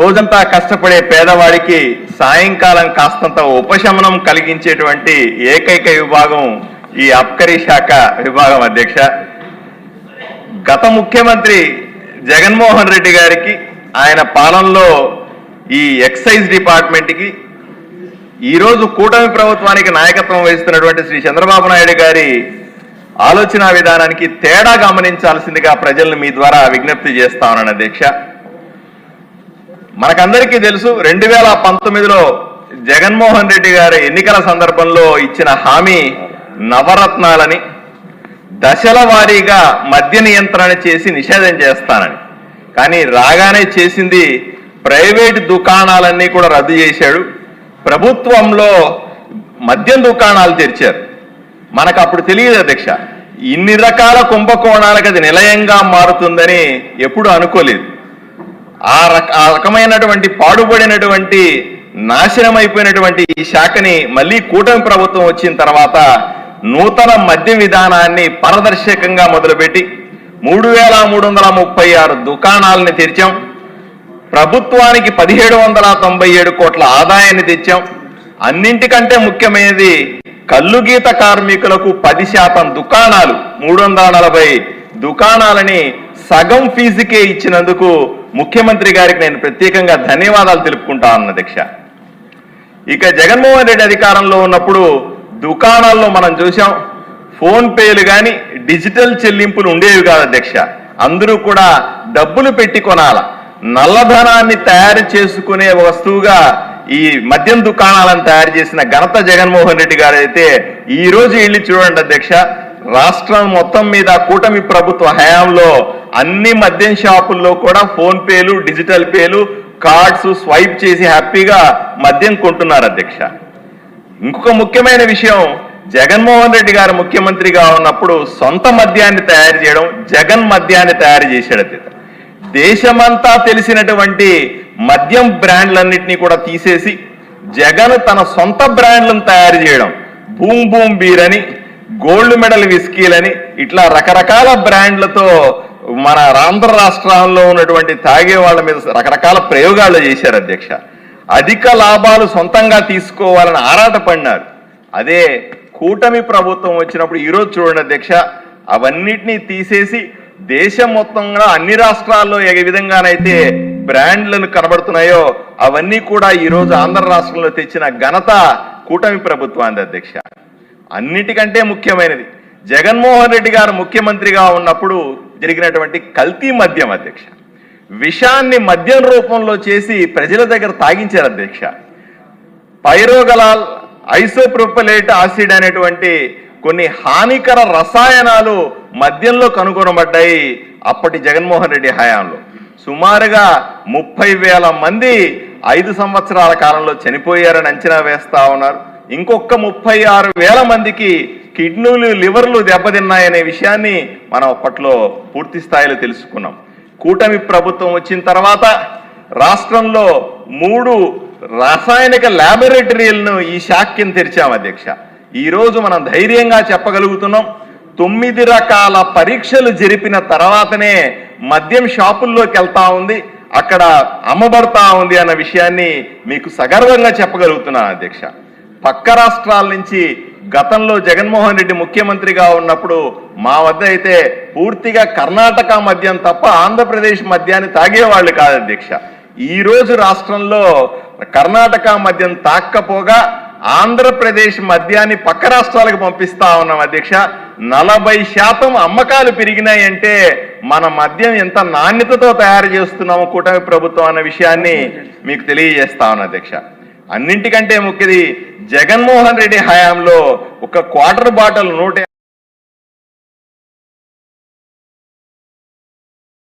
రోజంతా కష్టపడే పేదవాడికి సాయంకాలం కాస్తంత ఉపశమనం కలిగించేటువంటి ఏకైక విభాగం ఈ అబ్కరీ శాఖ విభాగం అధ్యక్ష. గత ముఖ్యమంత్రి జగన్మోహన్ రెడ్డి గారికి ఆయన పాలనలో ఈ ఎక్సైజ్ డిపార్ట్మెంట్కి ఈరోజు కూటమి ప్రభుత్వానికి నాయకత్వం వహిస్తున్నటువంటి శ్రీ చంద్రబాబు నాయుడు గారి ఆలోచన విధానానికి తేడా గమనించాల్సిందిగా ప్రజలను మీ ద్వారా విజ్ఞప్తి చేస్తా ఉన్నాను అధ్యక్ష. మనకందరికీ తెలుసు 2019లో జగన్మోహన్ రెడ్డి గారి ఎన్నికల సందర్భంలో ఇచ్చిన హామీ నవరత్నాలని, దశల వారీగా మద్య నియంత్రణ చేసి నిషేధం చేస్తానని. కానీ రాగానే చేసింది ప్రైవేట్ దుకాణాలన్నీ కూడా రద్దు చేశాడు. ప్రభుత్వంలో మద్యం దుకాణాలు తెరిచారు. మనకు అప్పుడు తెలియదు అధ్యక్ష, ఇన్ని రకాల కుంభకోణాలకు అది నిలయంగా మారుతుందని ఎప్పుడు అనుకోలేదు. ఆ రకమైనటువంటి పాడుబడినటువంటి నాశనమైపోయినటువంటి ఈ శాఖని మళ్ళీ కూటమి ప్రభుత్వం వచ్చిన తర్వాత నూతన మద్య విధానాన్ని పారదర్శకంగా మొదలుపెట్టి 3336 దుకాణాలని తెరిచాం. ప్రభుత్వానికి 1797 కోట్ల ఆదాయాన్ని తెచ్చాం. అన్నింటికంటే ముఖ్యమైనది కల్లు గీత కార్మికులకు 10% దుకాణాలు, 340 దుకాణాలని సగం ఫీజుకే ఇచ్చినందుకు ముఖ్యమంత్రి గారికి నేను ప్రత్యేకంగా ధన్యవాదాలు తెలుపుకుంటా ఉన్న అధ్యక్ష. ఇక జగన్మోహన్ రెడ్డి అధికారంలో ఉన్నప్పుడు దుకాణాల్లో మనం చూసాం, ఫోన్ పేలు కానీ డిజిటల్ చెల్లింపులు ఉండేవి కాదు అధ్యక్ష. అందరూ కూడా డబ్బులు పెట్టి కొనాల. నల్లధనాన్ని తయారు చేసుకునే వస్తువుగా ఈ మద్యం దుకాణాలను తయారు చేసిన ఘనత జగన్మోహన్ రెడ్డి గారు అయితే ఈ రోజు వెళ్ళి చూడండి అధ్యక్ష, రాష్ట్రం మొత్తం మీద కూటమి ప్రభుత్వ హయాంలో అన్ని మద్యం షాపుల్లో కూడా ఫోన్ పేలు, డిజిటల్ పేలు, కార్డ్స్ స్వైప్ చేసి హ్యాపీగా మద్యం కొంటున్నారు అధ్యక్ష. ఇంకొక ముఖ్యమైన విషయం, జగన్మోహన్ రెడ్డి గారు ముఖ్యమంత్రిగా ఉన్నప్పుడు సొంత మద్యాన్ని తయారు చేయడం, జగన్ మద్యాన్ని తయారు చేశాడు అధ్యక్ష. దేశమంతా తెలిసినటువంటి మద్యం బ్రాండ్లన్నింటినీ కూడా తీసేసి జగన్ తన సొంత బ్రాండ్లను తయారు చేయడం, బూమ్ బూమ్ బీర్ అని, గోల్డ్ మెడల్ విస్కీలని, ఇట్లా రకరకాల బ్రాండ్లతో మన ఆంధ్ర రాష్ట్రాల్లో ఉన్నటువంటి తాగే వాళ్ళ మీద రకరకాల ప్రయోగాలు చేశారు అధ్యక్ష. అధిక లాభాలు సొంతంగా తీసుకోవాలని ఆరాటపడినారు. అదే కూటమి ప్రభుత్వం వచ్చినప్పుడు ఈరోజు చూడండి అధ్యక్ష, అవన్నిటినీ తీసేసి దేశం మొత్తంగా అన్ని రాష్ట్రాల్లో ఏ విధంగానైతే బ్రాండ్లను కనబడుతున్నాయో అవన్నీ కూడా ఈరోజు ఆంధ్ర రాష్ట్రంలో తెచ్చిన ఘనత కూటమి ప్రభుత్వానికి అధ్యక్ష. అన్నిటికంటే ముఖ్యమైనది, జగన్మోహన్ రెడ్డి గారు ముఖ్యమంత్రిగా ఉన్నప్పుడు జరిగినటువంటి కల్తీ మద్యం అధ్యక్ష. విషాన్ని మద్యం రూపంలో చేసి ప్రజల దగ్గర తాగించారు అధ్యక్ష. పైరోగలాల్, ఐసోప్రోపలేట్ యాసిడ్ అనేటువంటి కొన్ని హానికర రసాయనాలు మద్యంలో కనుగొనబడ్డాయి అప్పటి జగన్మోహన్ రెడ్డి హయాంలో. సుమారుగా 30,000 మంది 5 సంవత్సరాల కాలంలో చనిపోయారని అంచనా వేస్తా ఉన్నారు. ఇంకొక 36,000 మందికి కిడ్నీలు, లివర్లు దెబ్బతిన్నాయనే విషయాన్ని మనం అప్పట్లో పూర్తి స్థాయిలో తెలుసుకున్నాం. కూటమి ప్రభుత్వం వచ్చిన తర్వాత రాష్ట్రంలో 3 రాసాయనిక ల్యాబొరేటరీలను ఈ శాఖ కింద తెరిచాం అధ్యక్ష. ఈరోజు మనం ధైర్యంగా చెప్పగలుగుతున్నాం, 9 రకాల పరీక్షలు జరిపిన తర్వాతనే మద్యం షాపుల్లోకి వెళ్తా ఉంది, అక్కడ అమ్మబడతా ఉంది అన్న విషయాన్ని మీకు సగర్వంగా చెప్పగలుగుతున్నాను అధ్యక్ష. పక్క రాష్ట్రాల నుంచి గతంలో జగన్మోహన్ రెడ్డి ముఖ్యమంత్రిగా ఉన్నప్పుడు మా వద్ద అయితే పూర్తిగా కర్ణాటక మద్యం తప్ప ఆంధ్రప్రదేశ్ మద్యాన్ని తాగేవాళ్ళు కాదు అధ్యక్ష. ఈరోజు రాష్ట్రంలో కర్ణాటక మద్యం తాక్కపోగా ఆంధ్రప్రదేశ్ మద్యాన్ని పక్క రాష్ట్రాలకు పంపిస్తా ఉన్నాం అధ్యక్ష. 40% అమ్మకాలు పెరిగినాయంటే మన మద్యం ఎంత నాణ్యతతో తయారు చేస్తున్నాము కూటమి ప్రభుత్వం అన్న విషయాన్ని మీకు తెలియజేస్తా ఉన్నాను అధ్యక్ష. అన్నింటికంటే ముఖ్యది, జగన్మోహన్ రెడ్డి హయాంలో ఒక క్వార్టర్ బాటిల్ 150